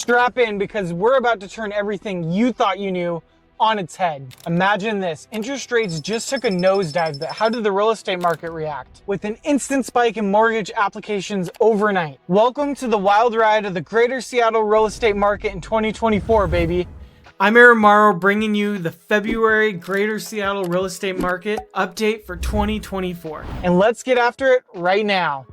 Strap in because we're about to turn everything you thought you knew on its head. Imagine this, interest rates just took a nosedive, but how did the real estate market react? With an instant spike in mortgage applications overnight. Welcome to the wild ride of the greater Seattle real estate market in 2024, baby. I'm Morrow, bringing you the February Greater Seattle Real Estate Market update for 2024. And let's get after it right now.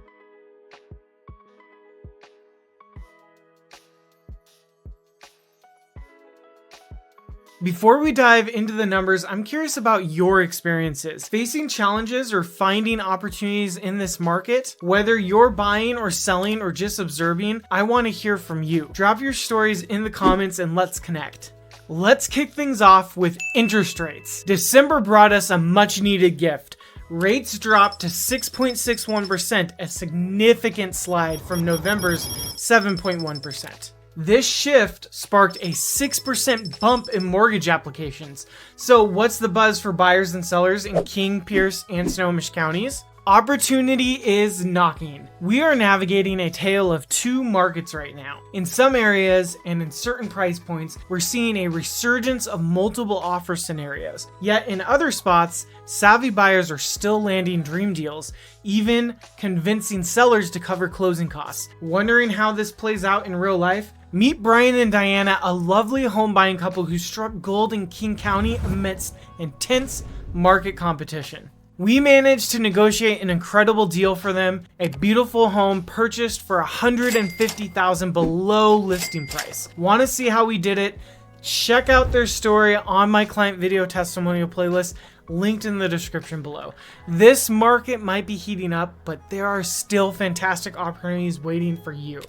Before we dive into the numbers, I'm curious about your experiences. Facing challenges or finding opportunities in this market, whether you're buying or selling or just observing, I want to hear from you. Drop your stories in the comments and let's connect. Let's kick things off with interest rates. December brought us a much needed gift. Rates dropped to 6.61%, a significant slide from November's 7.1%. This shift sparked a 6% bump in mortgage applications. So what's the buzz for buyers and sellers in King, Pierce, and Snohomish counties? Opportunity is knocking. We are navigating a tale of two markets right now. In some areas and in certain price points, we're seeing a resurgence of multiple offer scenarios. Yet in other spots, savvy buyers are still landing dream deals, even convincing sellers to cover closing costs. Wondering how this plays out in real life? Meet Brian and Diana, a lovely home buying couple who struck gold in King County amidst intense market competition. We managed to negotiate an incredible deal for them, a beautiful home purchased for $150,000 below listing price. Want to see how we did it? Check out their story on my client video testimonial playlist, linked in the description below. This market might be heating up, but there are still fantastic opportunities waiting for you.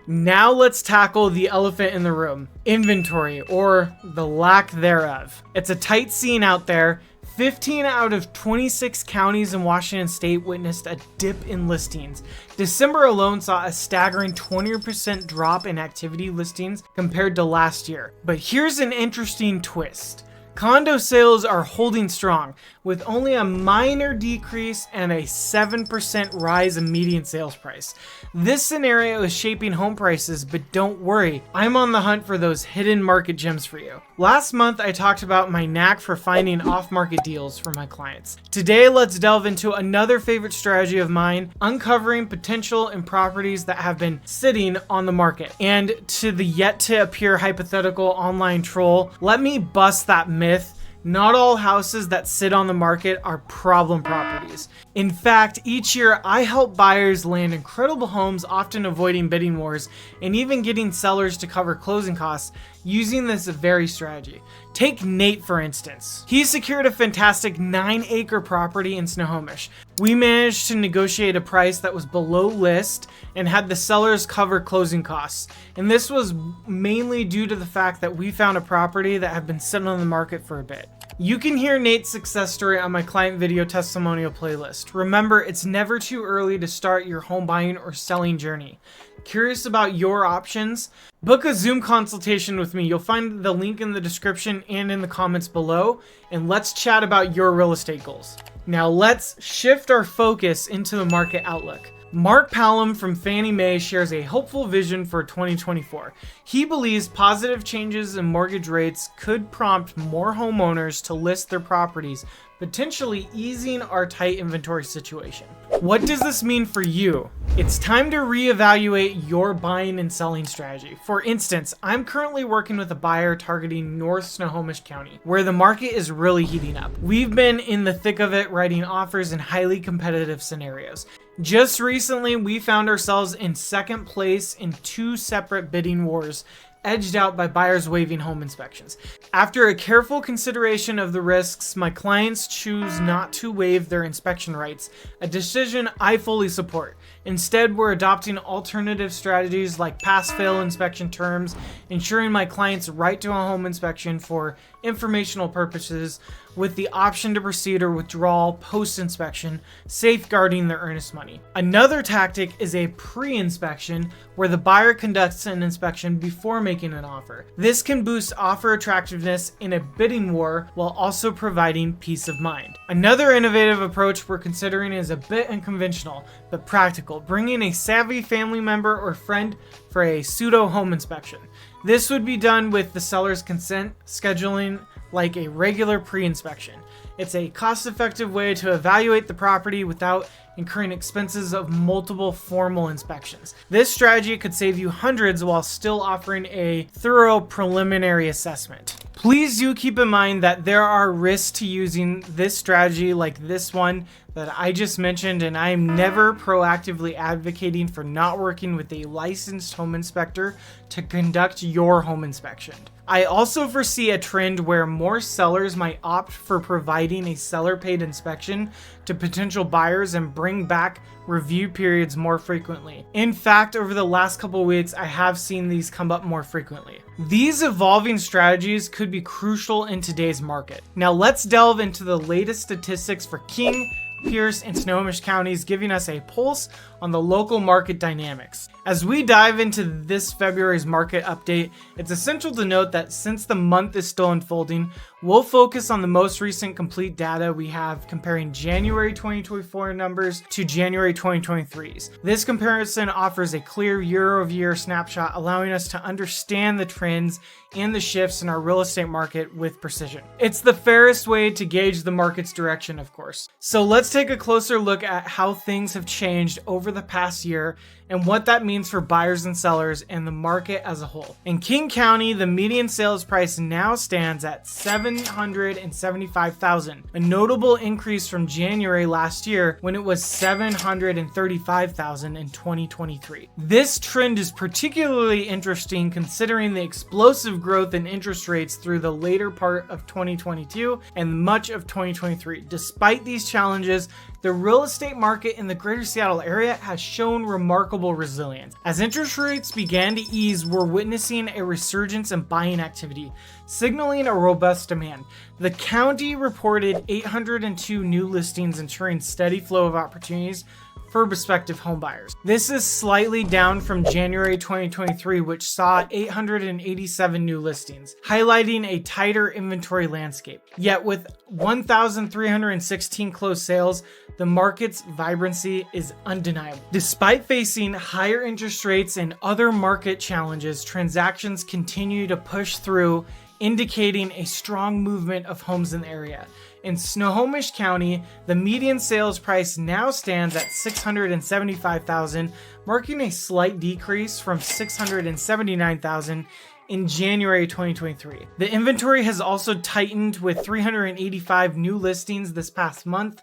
Now let's tackle the elephant in the room, inventory, or the lack thereof. It's a tight scene out there. 15 out of 26 counties in Washington state witnessed a dip in listings. December alone saw a staggering 20% drop in activity listings compared to last year. But here's an interesting twist. Condo sales are holding strong, with only a minor decrease and a 7% rise in median sales price. This scenario is shaping home prices, but don't worry, I'm on the hunt for those hidden market gems for you. Last month, I talked about my knack for finding off-market deals for my clients. Today, let's delve into another favorite strategy of mine, uncovering potential in properties that have been sitting on the market. And to the yet-to-appear hypothetical online troll, let me bust that myth. Not all houses that sit on the market are problem properties. In fact, each year I help buyers land incredible homes, often avoiding bidding wars and even getting sellers to cover closing costs using this very strategy. Take Nate for instance. He secured a fantastic 9-acre property in Snohomish. We managed to negotiate a price that was below list and had the sellers cover closing costs. And this was mainly due to the fact that we found a property that had been sitting on the market for a bit. You can hear Nate's success story on my client video testimonial playlist. Remember, it's never too early to start your home buying or selling journey. Curious about your options? Book a Zoom consultation with me. You'll find the link in the description and in the comments below, and let's chat about your real estate goals. Now let's shift our focus into the market outlook. Mark Pallam from Fannie Mae shares a hopeful vision for 2024. He believes positive changes in mortgage rates could prompt more homeowners to list their properties, potentially easing our tight inventory situation. What does this mean for you? It's time to reevaluate your buying and selling strategy. For instance, I'm currently working with a buyer targeting North Snohomish County, where the market is really heating up. We've been in the thick of it, writing offers in highly competitive scenarios. Just recently, we found ourselves in second place in 2 separate bidding wars, edged out by buyers waiving home inspections. After a careful consideration of the risks, my clients choose not to waive their inspection rights, a decision I fully support. Instead, we're adopting alternative strategies like pass-fail inspection terms, ensuring my clients' right to a home inspection for informational purposes with the option to proceed or withdrawal post-inspection, safeguarding their earnest money. Another tactic is a pre-inspection where the buyer conducts an inspection before making an offer. This can boost offer attractiveness in a bidding war while also providing peace of mind. Another innovative approach we're considering is a bit unconventional but practical, bringing a savvy family member or friend for a pseudo home inspection. This would be done with the seller's consent, scheduling like a regular pre-inspection. It's a cost-effective way to evaluate the property without incurring expenses of multiple formal inspections. This strategy could save you hundreds while still offering a thorough preliminary assessment. Please do keep in mind that there are risks to using this strategy like this one that I just mentioned, and I am never proactively advocating for not working with a licensed home inspector to conduct your home inspection. I also foresee a trend where more sellers might opt for providing a seller-paid inspection to potential buyers and bring back review periods more frequently. In fact, over the last couple weeks, I have seen these come up more frequently. These evolving strategies could be crucial in today's market. Now let's delve into the latest statistics for King, Pierce, and Snohomish counties, giving us a pulse on the local market dynamics. As we dive into this February's market update, it's essential to note that since the month is still unfolding, we'll focus on the most recent complete data we have comparing January 2024 numbers to January 2023's. This comparison offers a clear year-over-year snapshot, allowing us to understand the trends and the shifts in our real estate market with precision. It's the fairest way to gauge the market's direction, of course. So let's take a closer look at how things have changed over the past year and what that means for buyers and sellers and the market as a whole. In King County, the median sales price now stands at $775,000, a notable increase from January last year when it was $735,000 in 2023. This trend is particularly interesting considering the explosive growth in interest rates through the later part of 2022 and much of 2023. Despite these challenges, the real estate market in the greater Seattle area has shown remarkable resilience. As interest rates began to ease, we're witnessing a resurgence in buying activity, signaling a robust demand. The county reported 802 new listings, ensuring steady flow of opportunities for prospective homebuyers. This is slightly down from January 2023, which saw 887 new listings, highlighting a tighter inventory landscape. Yet with 1,316 closed sales, the market's vibrancy is undeniable. Despite facing higher interest rates and other market challenges, transactions continue to push through, indicating a strong movement of homes in the area. In Snohomish County, the median sales price now stands at $675,000, marking a slight decrease from $679,000 in January 2023. The inventory has also tightened with 385 new listings this past month,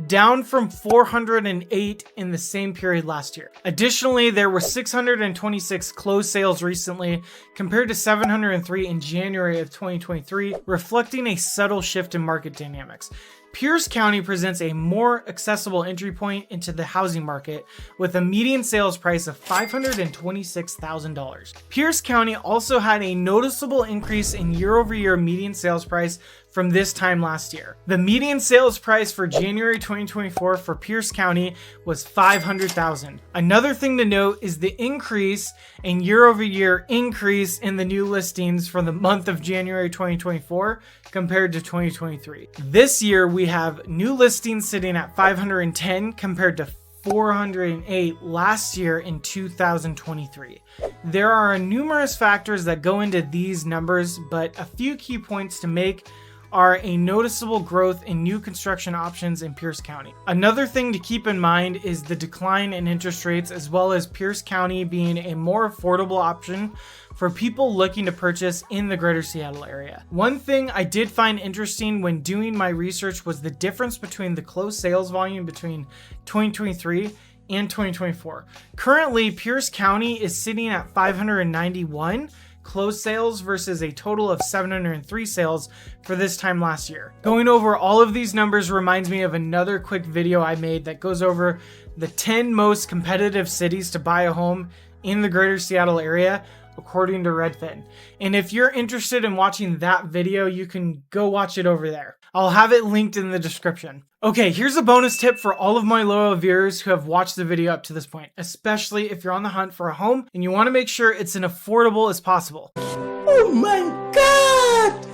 down from 408 in the same period last year. Additionally, there were 626 closed sales recently compared to 703 in January of 2023, reflecting a subtle shift in market dynamics. Pierce County presents a more accessible entry point into the housing market with a median sales price of $526,000. Pierce County also had a noticeable increase in year-over-year median sales price from this time last year. The median sales price for January 2024 for Pierce County was $500,000. Another thing to note is the increase in year-over-year increase in the new listings for the month of January 2024 compared to 2023. This year we have new listings sitting at 510 compared to 408 last year in 2023. There are numerous factors that go into these numbers, but a few key points to make are a noticeable growth in new construction options in Pierce County. Another thing to keep in mind is the decline in interest rates, as well as Pierce County being a more affordable option for people looking to purchase in the greater Seattle area. One thing I did find interesting when doing my research was the difference between the closed sales volume between 2023 and 2024. Currently, Pierce County is sitting at 591 closed sales versus a total of 703 sales for this time last year. Going over all of these numbers reminds me of another quick video I made that goes over the 10 most competitive cities to buy a home in the greater Seattle area. according to Redmond. And if you're interested in watching that video, you can go watch it over there. I'll have it linked in the description. Okay, here's a bonus tip for all of my loyal viewers who have watched the video up to this point, especially if you're on the hunt for a home and you want to make sure it's as affordable as possible. Oh my God!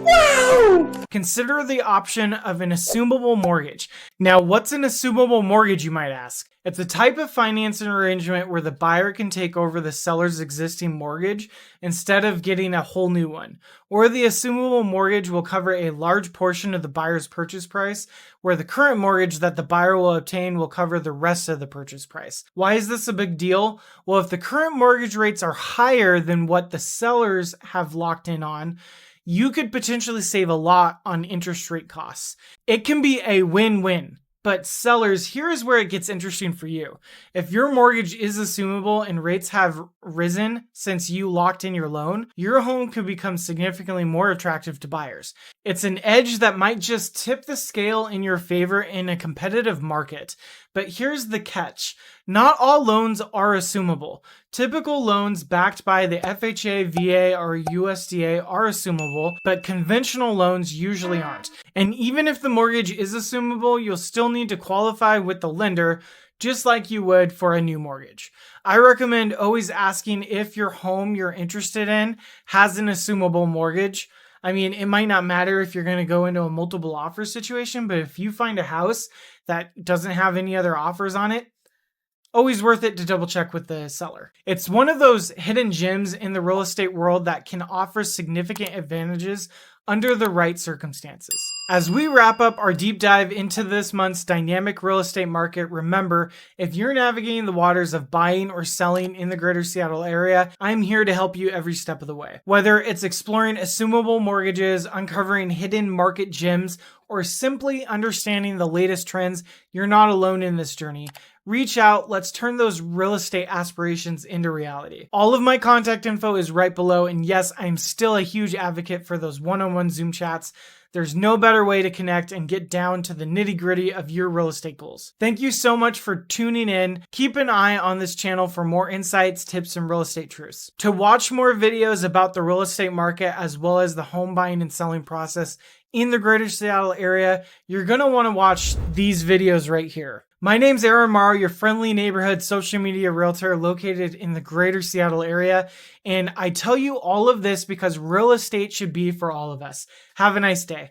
Wow! Consider the option of an assumable mortgage. Now, what's an assumable mortgage, you might ask? It's a type of financing arrangement where the buyer can take over the seller's existing mortgage instead of getting a whole new one. Or the assumable mortgage will cover a large portion of the buyer's purchase price, where the current mortgage that the buyer will obtain will cover the rest of the purchase price. Why is this a big deal? Well, if the current mortgage rates are higher than what the sellers have locked in on, you could potentially save a lot on interest rate costs. It can be a win-win. But sellers, here is where it gets interesting for you. If your mortgage is assumable and rates have risen since you locked in your loan, your home could become significantly more attractive to buyers. It's an edge that might just tip the scale in your favor in a competitive market. But here's the catch. Not all loans are assumable. Typical loans backed by the FHA, VA, or USDA are assumable, but conventional loans usually aren't. And even if the mortgage is assumable, you'll still need to qualify with the lender, just like you would for a new mortgage. I recommend always asking if your home you're interested in has an assumable mortgage. I mean, it might not matter if you're going to go into a multiple offer situation, but if you find a house that doesn't have any other offers on it, always worth it to double check with the seller. It's one of those hidden gems in the real estate world that can offer significant advantages under the right circumstances. As we wrap up our deep dive into this month's dynamic real estate market, remember, if you're navigating the waters of buying or selling in the greater Seattle area, I'm here to help you every step of the way. Whether it's exploring assumable mortgages, uncovering hidden market gems, or simply understanding the latest trends, you're not alone in this journey. Reach out, let's turn those real estate aspirations into reality. All of my contact info is right below, and yes, I'm still a huge advocate for those one-on-one Zoom chats. There's no better way to connect and get down to the nitty-gritty of your real estate goals. Thank you so much for tuning in. Keep an eye on this channel for more insights, tips, and real estate truths. To watch more videos about the real estate market as well as the home buying and selling process in the greater Seattle area, you're going to want to watch these videos right here. My name's Morrow, your friendly neighborhood social media realtor located in the greater Seattle area. And I tell you all of this because real estate should be for all of us. Have a nice day.